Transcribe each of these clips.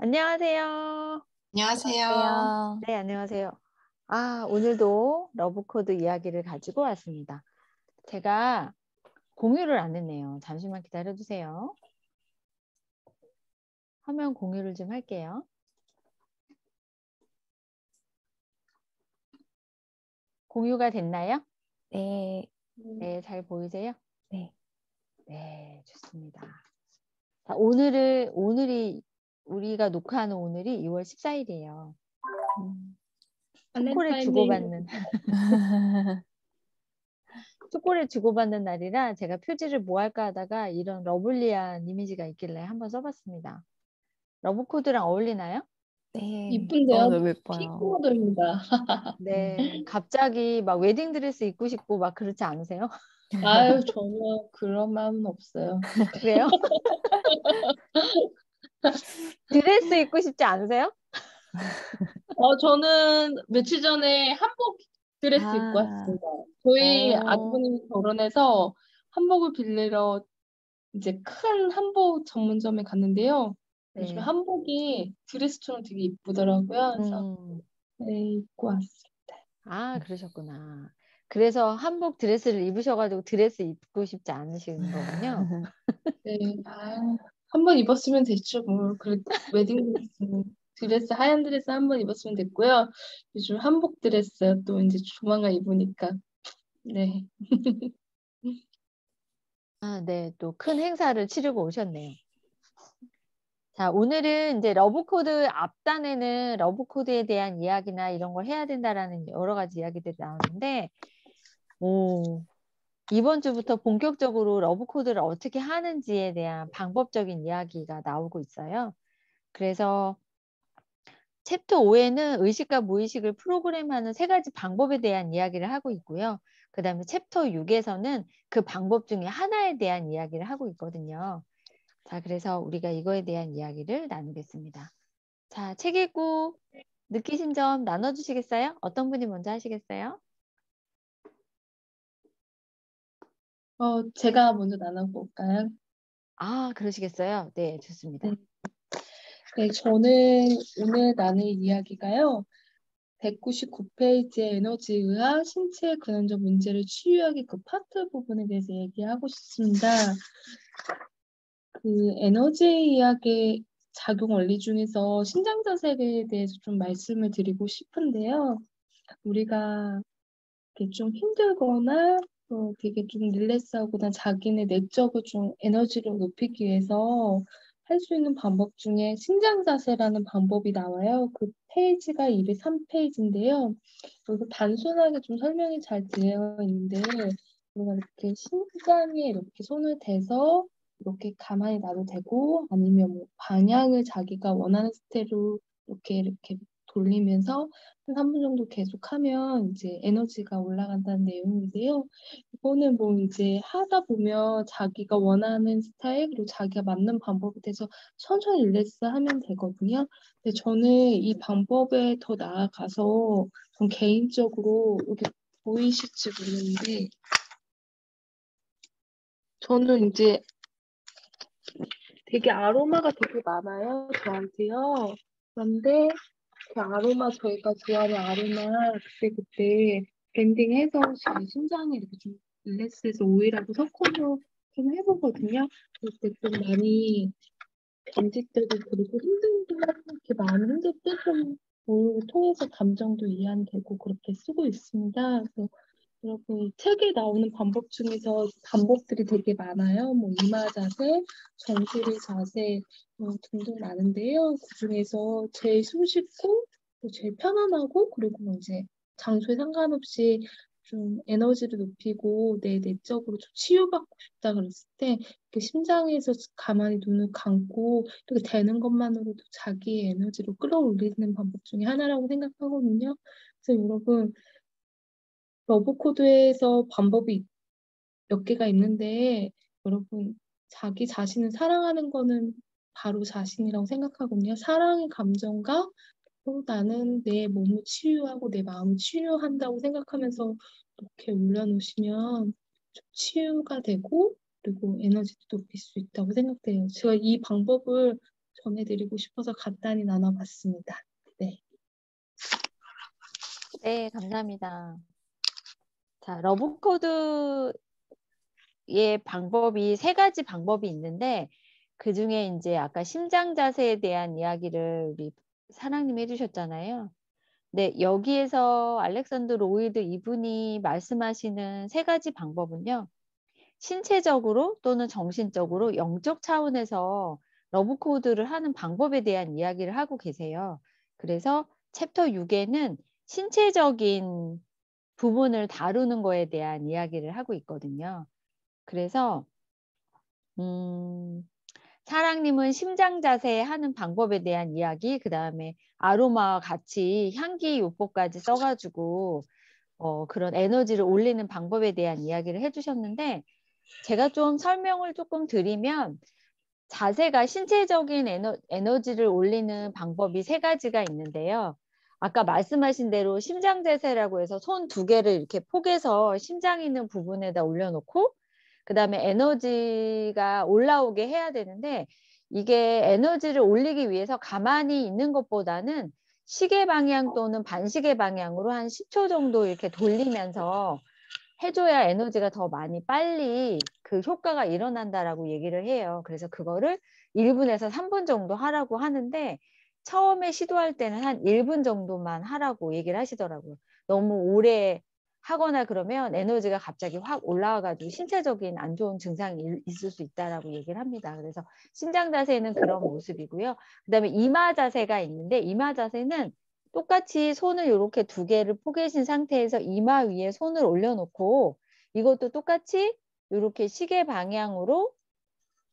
안녕하세요. 안녕하세요. 안녕하세요. 네, 안녕하세요. 오늘도 러브코드 이야기를 가지고 왔습니다. 제가 공유를 안 했네요. 잠시만 기다려 주세요. 화면 공유를 좀 할게요. 공유가 됐나요? 네. 네, 잘 보이세요? 네. 네, 좋습니다. 자, 오늘이 우리가 녹화하는 오늘이 2월 14일이에요. 초콜릿 주고받는 초콜릿 주고받는 날이라 제가 표지를 뭐 할까 하다가 이런 러블리한 이미지가 있길래 한번 써봤습니다. 러브코드랑 어울리나요? 네. 이쁜데요? 너무 핑크 예뻐요. 모델입니다. 네, 갑자기 막 웨딩드레스 입고 싶고 막 그렇지 않으세요? 아유, 전혀 그런 마음은 없어요. 그래요? 드레스 입고 싶지 않으세요? 저는 며칠 전에 한복 드레스 입고 왔습니다. 저희 어, 아주버님이 결혼해서 한복을 빌리러 이제 큰 한복 전문점에 갔는데요. 요즘 네. 한복이 드레스처럼 되게 이쁘더라고요. 그래서 음, 네, 입고 왔어요. 그러셨구나. 그래서 한복 드레스를 입으셔가지고 드레스 입고 싶지 않으시는 거군요. 네, 한 번 입었으면 됐죠. 뭐, 웨딩 드레스, 하얀 드레스 한 번 입었으면 됐고요. 요즘 한복 드레스 또 이제 조만간 입으니까. 네. 네, 또 큰 행사를 치르고 오셨네요. 자, 오늘은 이제 러브코드 앞단에는 러브코드에 대한 이야기나 이런 걸 해야 된다라는 여러 가지 이야기들이 나오는데, 이번 주부터 본격적으로 러브코드를 어떻게 하는지에 대한 방법적인 이야기가 나오고 있어요. 그래서 챕터 5에는 의식과 무의식을 프로그램하는 세 가지 방법에 대한 이야기를 하고 있고요. 그 다음에 챕터 6에서는 그 방법 중에 하나에 대한 이야기를 하고 있거든요. 자, 그래서 우리가 이거에 대한 이야기를 나누겠습니다. 자, 책 읽고 느끼신 점 나눠주시겠어요? 어떤 분이 먼저 하시겠어요? 제가 먼저 나눠볼까요? 그러시겠어요? 네, 네. 좋습니다. 네, 저는 오늘 나눌 이야기가요. 199페이지의 에너지의학 신체의 근원적 문제를 치유하기 그 파트 부분에 대해서 얘기하고 싶습니다. 그 에너지의학의 작용 원리 중에서 신장 자세에 대해서 좀 말씀을 드리고 싶은데요. 우리가 이렇게 좀 힘들거나 되게 좀 릴렉스하거나 자기네 내적을 좀 에너지를 높이기 위해서 할 수 있는 방법 중에 신장 자세라는 방법이 나와요. 그 페이지가 203페이지인데요. 여기서 단순하게 좀 설명이 잘 되어 있는데 우리가 이렇게 심장에 이렇게 손을 대서 이렇게 가만히 놔도 되고 아니면 뭐 방향을 자기가 원하는 스타일로 이렇게 돌리면서 한 3분 정도 계속하면 이제 에너지가 올라간다는 내용인데요. 이거는 뭐 이제 하다 보면 자기가 원하는 스타일 그리고 자기가 맞는 방법에 대해서 천천히 릴렉스하면 되거든요. 근데 저는 이 방법에 더 나아가서 전 개인적으로 이렇게 보이실지 모르겠는데 저는 이제 되게 아로마가 되게 많아요, 저한테요. 그런데 그 아로마 저희가 좋아하는 아로마 그때그때 밴딩해서 제 심장에 이렇게 좀 릴렉스해서 오일하고 섞어서 좀 해보거든요. 그때 좀 많이 경직 때도 그리고 힘든 게 이렇게 마음 힘들 때 좀 오일을 통해서 감정도 이해는 되고 그렇게 쓰고 있습니다. 그래서 여러분 이 책에 나오는 방법 중에서 방법들이 되게 많아요. 뭐 이마 자세, 정수리 자세 등등 많은데요. 그중에서 제일 손쉽고 또 제일 편안하고 그리고 뭐 이제 장소에 상관없이 좀 에너지를 높이고 내 내적으로 좀 치유받고 싶다 그랬을 때 이렇게 심장에서 가만히 눈을 감고 이렇게 되는 것만으로도 자기의 에너지로 끌어올리는 방법 중에 하나라고 생각하거든요. 그래서 여러분 러브코드에서 방법이 몇 개가 있는데 여러분 자기 자신을 사랑하는 거는 바로 자신이라고 생각하거든요. 사랑의 감정과 또 나는 내 몸을 치유하고 내 마음을 치유한다고 생각하면서 이렇게 올려놓으시면 좀 치유가 되고 그리고 에너지도 높일 수 있다고 생각돼요. 제가 이 방법을 전해드리고 싶어서 간단히 나눠봤습니다. 네. 네, 감사합니다. 자, 러브코드의 방법이 세 가지 방법이 있는데 그 중에 이제 아까 심장 자세에 대한 이야기를 우리 사랑님이 해주셨잖아요. 네, 여기에서 알렉산더 로이드 이분이 말씀하시는 세 가지 방법은요. 신체적으로 또는 정신적으로 영적 차원에서 러브 코드를 하는 방법에 대한 이야기를 하고 계세요. 그래서 챕터 6에는 신체적인 부분을 다루는 거에 대한 이야기를 하고 있거든요. 그래서 사랑님은 심장 자세 하는 방법에 대한 이야기, 그 다음에 아로마와 같이 향기 요법까지 써가지고 그런 에너지를 올리는 방법에 대한 이야기를 해주셨는데 제가 좀 설명을 조금 드리면 자세가 신체적인 에너지를 올리는 방법이 세 가지가 있는데요. 아까 말씀하신 대로 심장 자세라고 해서 손 두 개를 이렇게 포개서 심장 있는 부분에다 올려놓고 그 다음에 에너지가 올라오게 해야 되는데 이게 에너지를 올리기 위해서 가만히 있는 것보다는 시계 방향 또는 반시계 방향으로 한 10초 정도 이렇게 돌리면서 해줘야 에너지가 더 많이 빨리 그 효과가 일어난다라고 얘기를 해요. 그래서 그거를 1분에서 3분 정도 하라고 하는데 처음에 시도할 때는 한 1분 정도만 하라고 얘기를 하시더라고요. 너무 오래 하거나 그러면 에너지가 갑자기 확 올라와가지고 신체적인 안 좋은 증상이 있을 수 있다라고 얘기를 합니다. 그래서 심장 자세는 그런 모습이고요. 그다음에 이마 자세가 있는데 이마 자세는 똑같이 손을 이렇게 두 개를 포개신 상태에서 이마 위에 손을 올려놓고 이것도 똑같이 이렇게 시계 방향으로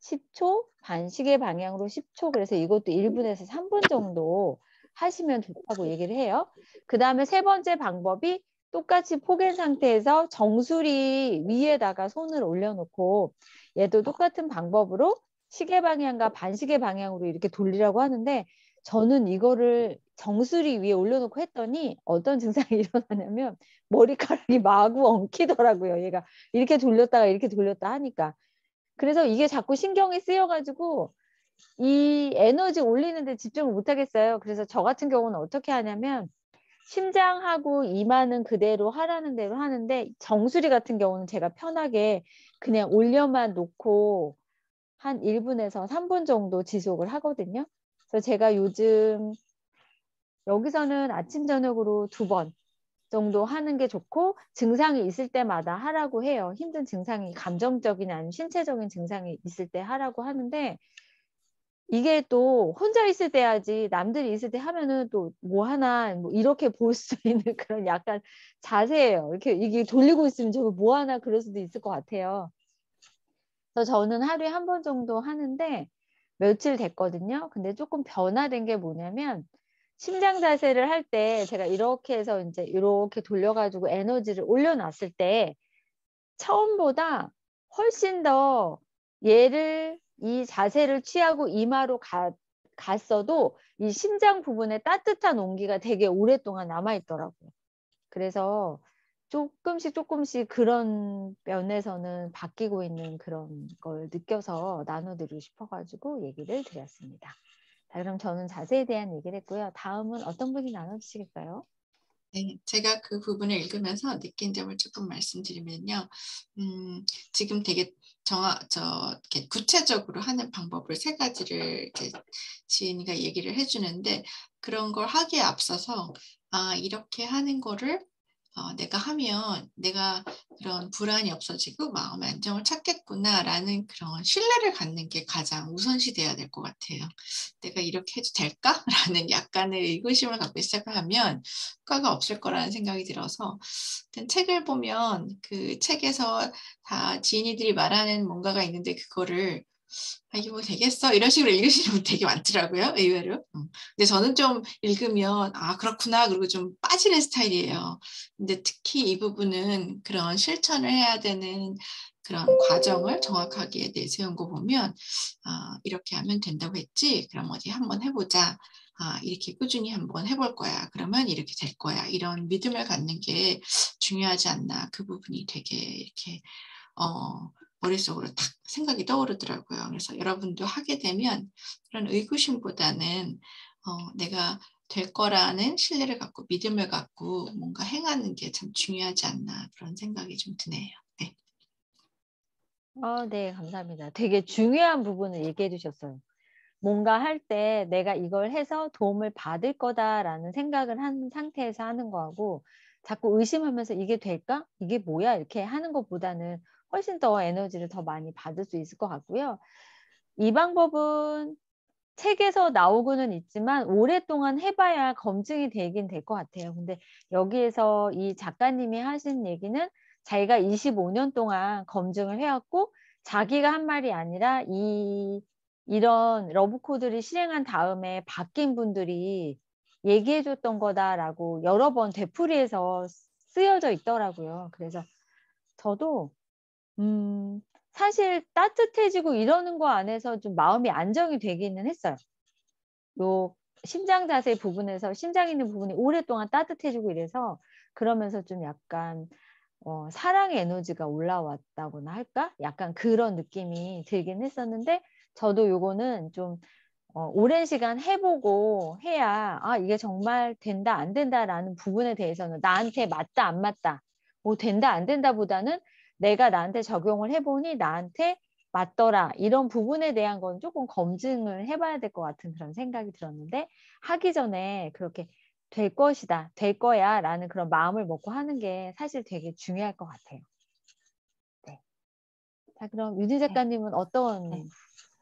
10초, 반시계 방향으로 10초, 그래서 이것도 1분에서 3분 정도 하시면 좋다고 얘기를 해요. 그 다음에 세 번째 방법이 똑같이 포갠 상태에서 정수리 위에다가 손을 올려놓고 얘도 똑같은 방법으로 시계 방향과 반시계 방향으로 이렇게 돌리라고 하는데 저는 이거를 정수리 위에 올려놓고 했더니 어떤 증상이 일어나냐면 머리카락이 마구 엉키더라고요. 얘가 이렇게 돌렸다가 이렇게 돌렸다 하니까. 그래서 이게 자꾸 신경이 쓰여가지고 이 에너지 올리는데 집중을 못 하겠어요. 그래서 저 같은 경우는 어떻게 하냐면 심장하고 이마는 그대로 하라는 대로 하는데 정수리 같은 경우는 제가 편하게 그냥 올려만 놓고 한 1분에서 3분 정도 지속을 하거든요. 그래서 제가 요즘 여기서는 아침 저녁으로 2번 정도 하는 게 좋고 증상이 있을 때마다 하라고 해요. 힘든 증상이 감정적인 아니면 신체적인 증상이 있을 때 하라고 하는데 이게 또 혼자 있을 때 하지 남들이 있을 때 하면은 또 뭐 하나 뭐 이렇게 볼 수 있는 그런 약간 자세예요. 이렇게 이게 돌리고 있으면 저거 뭐 하나 그럴 수도 있을 것 같아요. 그래서 저는 하루에 1번 정도 하는데 며칠 됐거든요. 근데 조금 변화된 게 뭐냐면 심장 자세를 할 때 제가 이렇게 해서 이제 이렇게 돌려가지고 에너지를 올려놨을 때 처음보다 훨씬 더 얘를 이 자세를 취하고 이마로 갔어도 이 심장 부분에 따뜻한 온기가 되게 오랫동안 남아있더라고요. 그래서 조금씩 그런 면에서는 바뀌고 있는 그런 걸 느껴서 나눠드리고 싶어가지고 얘기를 드렸습니다. 자, 그럼 저는 자세에 대한 얘기를 했고요. 다음은 어떤 분이 나눠주시겠어요? 네, 제가 그 부분을 읽으면서 느낀 점을 조금 말씀드리면요. 지금 되게 이렇게 구체적으로 하는 방법을 세 가지를 이렇게 지은이가 얘기를 해주는데 그런 걸 하기에 앞서서 이렇게 하는 거를 내가 하면 내가 그런 불안이 없어지고 마음의 안정을 찾겠구나라는 그런 신뢰를 갖는 게 가장 우선시 돼야 될 것 같아요. 내가 이렇게 해도 될까? 라는 약간의 의구심을 갖고 시작하면 효과가 없을 거라는 생각이 들어서 책을 보면 그 책에서 다 지인이들이 말하는 뭔가가 있는데 그거를 이게 뭐 되겠어? 이런 식으로 읽으시는 분 되게 많더라고요. 의외로. 근데 저는 좀 읽으면 그렇구나 그리고 좀 빠지는 스타일이에요. 근데 특히 이 부분은 그런 실천을 해야 되는 그런 과정을 정확하게 내세운 거 보면 이렇게 하면 된다고 했지? 그럼 어디 한번 해보자. 이렇게 꾸준히 한번 해볼 거야. 그러면 이렇게 될 거야. 이런 믿음을 갖는 게 중요하지 않나. 그 부분이 되게 이렇게 머릿속으로 딱 생각이 떠오르더라고요. 그래서 여러분도 하게 되면 그런 의구심보다는 내가 될 거라는 신뢰를 갖고 믿음을 갖고 뭔가 행하는 게 참 중요하지 않나 그런 생각이 좀 드네요. 네. 네, 감사합니다. 되게 중요한 부분을 얘기해 주셨어요. 뭔가 할 때 내가 이걸 해서 도움을 받을 거다라는 생각을 한 상태에서 하는 거하고 자꾸 의심하면서 이게 될까? 이게 뭐야? 이렇게 하는 것보다는 훨씬 더 에너지를 더 많이 받을 수 있을 것 같고요. 이 방법은 책에서 나오고는 있지만 오랫동안 해봐야 검증이 되긴 될 것 같아요. 근데 여기에서 이 작가님이 하신 얘기는 자기가 25년 동안 검증을 해왔고 자기가 한 말이 아니라 이런 러브코드를 실행한 다음에 바뀐 분들이 얘기해줬던 거다라고 여러 번 되풀이해서 쓰여져 있더라고요. 그래서 저도 사실 따뜻해지고 이러는 거 안에서 좀 마음이 안정이 되기는 했어요. 요 심장 자세 부분에서 심장 있는 부분이 오랫동안 따뜻해지고 이래서 그러면서 좀 약간 사랑의 에너지가 올라왔다고나 할까? 약간 그런 느낌이 들긴 했었는데 저도 요거는 좀 오랜 시간 해보고 해야 이게 정말 된다 안 된다라는 부분에 대해서는 나한테 맞다 안 맞다 뭐 된다 안 된다보다는 내가 나한테 적용을 해보니 나한테 맞더라 이런 부분에 대한 건 조금 검증을 해봐야 될 것 같은 그런 생각이 들었는데 하기 전에 그렇게 될 것이다 될 거야 라는 그런 마음을 먹고 하는 게 사실 되게 중요할 것 같아요. 네. 자, 그럼 유진 네. 작가님은 어떤 네.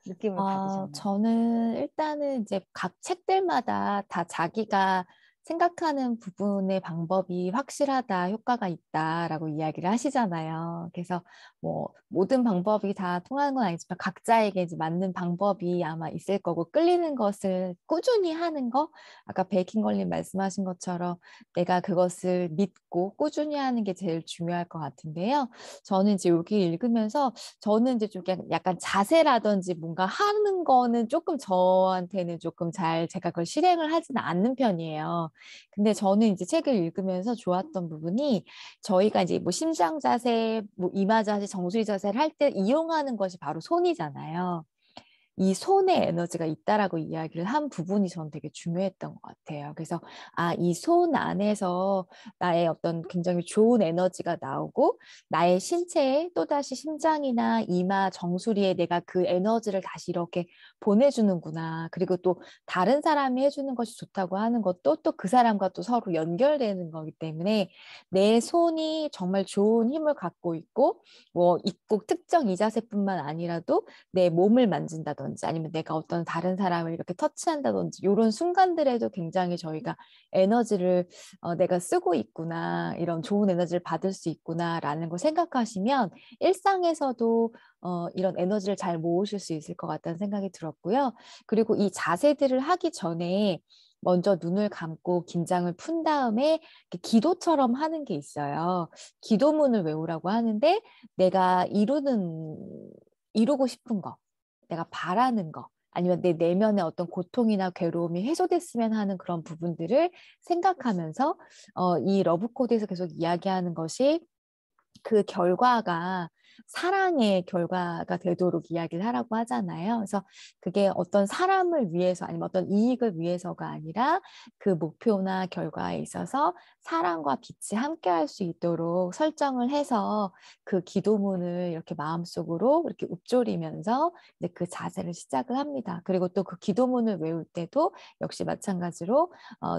느낌을 받으셨나요? 저는 일단은 이제 각 책들마다 다 자기가 생각하는 부분의 방법이 확실하다, 효과가 있다라고 이야기를 하시잖아요. 그래서 뭐 모든 방법이 다 통하는 건 아니지만 각자에게 이제 맞는 방법이 아마 있을 거고 끌리는 것을 꾸준히 하는 거, 아까 베이킹걸님 말씀하신 것처럼 내가 그것을 믿고 꾸준히 하는 게 제일 중요할 것 같은데요. 저는 이제 여기 읽으면서 저는 이제 좀 약간 자세라든지 뭔가 하는 거는 조금 저한테는 조금 잘 제가 그걸 실행을 하지는 않는 편이에요. 근데 저는 이제 책을 읽으면서 좋았던 부분이 저희가 이제 뭐 심장 자세, 뭐 이마 자세, 정수리 자세를 할 때 이용하는 것이 바로 손이잖아요. 이 손에 에너지가 있다라고 이야기를 한 부분이 저는 되게 중요했던 것 같아요. 그래서 이 손 안에서 나의 어떤 굉장히 좋은 에너지가 나오고 나의 신체에 또다시 심장이나 이마, 정수리에 내가 그 에너지를 다시 이렇게 보내주는구나. 그리고 또 다른 사람이 해주는 것이 좋다고 하는 것도 또 그 사람과 또 서로 연결되는 거기 때문에 내 손이 정말 좋은 힘을 갖고 있고 뭐 꼭 특정 이 자세뿐만 아니라도 내 몸을 만진다든지 아니면 내가 어떤 다른 사람을 이렇게 터치한다든지 이런 순간들에도 굉장히 저희가 에너지를 내가 쓰고 있구나 이런 좋은 에너지를 받을 수 있구나라는 걸 생각하시면 일상에서도 이런 에너지를 잘 모으실 수 있을 것 같다는 생각이 들었고요. 그리고 이 자세들을 하기 전에 먼저 눈을 감고 긴장을 푼 다음에 기도처럼 하는 게 있어요. 기도문을 외우라고 하는데 내가 이루고 싶은 거, 내가 바라는 거, 아니면 내 내면의 어떤 고통이나 괴로움이 해소됐으면 하는 그런 부분들을 생각하면서 이 러브코드에서 계속 이야기하는 것이 그 결과가 사랑의 결과가 되도록 이야기를 하라고 하잖아요. 그래서 그게 어떤 사람을 위해서 아니면 어떤 이익을 위해서가 아니라 그 목표나 결과에 있어서 사랑과 빛이 함께할 수 있도록 설정을 해서 그 기도문을 이렇게 마음속으로 이렇게 읊조리면서 이제 그 자세를 시작을 합니다. 그리고 또 그 기도문을 외울 때도 역시 마찬가지로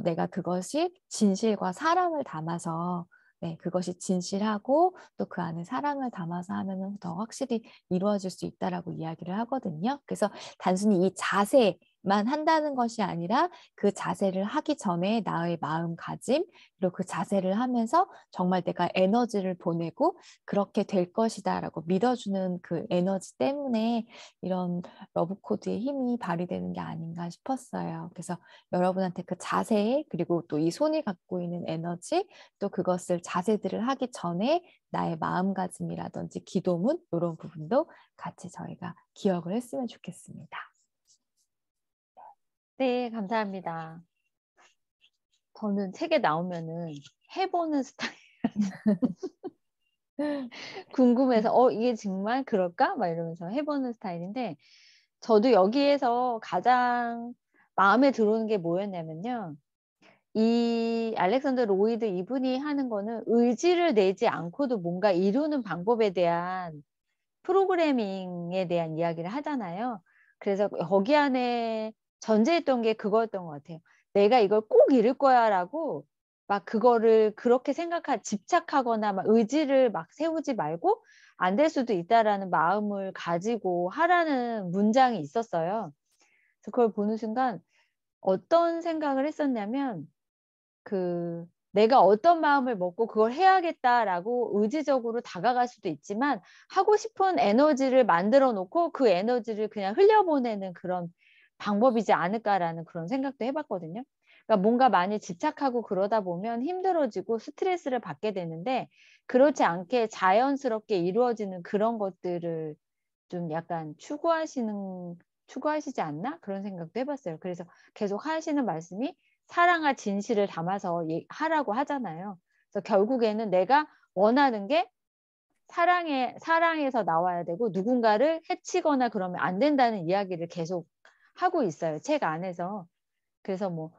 내가 그것이 진실과 사랑을 담아서 네, 그것이 진실하고 또 그 안에 사랑을 담아서 하면은 더 확실히 이루어질 수 있다라고 이야기를 하거든요. 그래서 단순히 이 자세만 한다는 것이 아니라 그 자세를 하기 전에 나의 마음가짐 그리고 그 자세를 하면서 정말 내가 에너지를 보내고 그렇게 될 것이다라고 믿어주는 그 에너지 때문에 이런 러브코드의 힘이 발휘되는 게 아닌가 싶었어요. 그래서 여러분한테 그 자세 그리고 또 이 손이 갖고 있는 에너지 또 그것을 자세들을 하기 전에 나의 마음가짐이라든지 기도문 이런 부분도 같이 저희가 기억을 했으면 좋겠습니다. 네, 감사합니다. 저는 책에 나오면은 해보는 스타일. 궁금해서 이게 정말 그럴까? 막 이러면서 해보는 스타일인데 저도 여기에서 가장 마음에 들어오는 게 뭐였냐면요. 이 알렉산더 로이드 이분이 하는 거는 의지를 내지 않고도 뭔가 이루는 방법에 대한 프로그래밍에 대한 이야기를 하잖아요. 그래서 거기 안에 전제했던 게 그거였던 것 같아요. 내가 이걸 꼭 이룰 거야라고 막 그거를 그렇게 집착하거나 막 의지를 막 세우지 말고 안 될 수도 있다라는 마음을 가지고 하라는 문장이 있었어요. 그래서 그걸 보는 순간 어떤 생각을 했었냐면 내가 어떤 마음을 먹고 그걸 해야겠다라고 의지적으로 다가갈 수도 있지만 하고 싶은 에너지를 만들어 놓고 그 에너지를 그냥 흘려보내는 그런 방법이지 않을까라는 그런 생각도 해봤거든요. 그러니까 뭔가 많이 집착하고 그러다 보면 힘들어지고 스트레스를 받게 되는데 그렇지 않게 자연스럽게 이루어지는 그런 것들을 좀 약간 추구하시지 않나? 그런 생각도 해봤어요. 그래서 계속 하시는 말씀이 사랑과 진실을 담아서 하라고 하잖아요. 그래서 결국에는 내가 원하는 게 사랑에서 나와야 되고 누군가를 해치거나 그러면 안 된다는 이야기를 계속 하고 있어요. 책 안에서. 그래서 뭐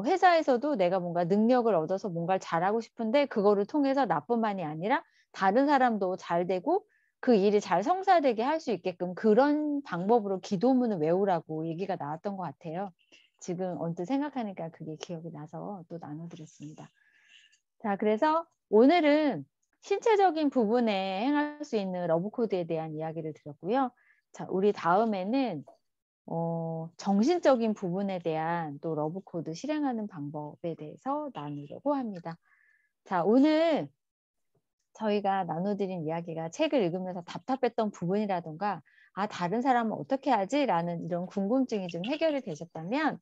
회사에서도 내가 뭔가 능력을 얻어서 뭔가를 잘하고 싶은데 그거를 통해서 나뿐만이 아니라 다른 사람도 잘 되고 그 일이 잘 성사되게 할 수 있게끔 그런 방법으로 기도문을 외우라고 얘기가 나왔던 것 같아요. 지금 언뜻 생각하니까 그게 기억이 나서 또 나눠드렸습니다. 자, 그래서 오늘은 신체적인 부분에 행할 수 있는 러브코드에 대한 이야기를 드렸고요. 자, 우리 다음에는 정신적인 부분에 대한 또 러브코드 실행하는 방법에 대해서 나누려고 합니다. 자, 오늘 저희가 나눠드린 이야기가 책을 읽으면서 답답했던 부분이라던가 다른 사람은 어떻게 하지? 라는 이런 궁금증이 좀 해결이 되셨다면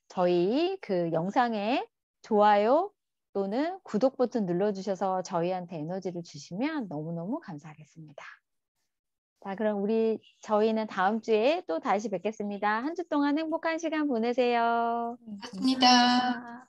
저희 그 영상에 좋아요 또는 구독 버튼 눌러주셔서 저희한테 에너지를 주시면 너무너무 감사하겠습니다. 자, 그럼 저희는 다음 주에 또 다시 뵙겠습니다. 한 주 동안 행복한 시간 보내세요. 맞습니다.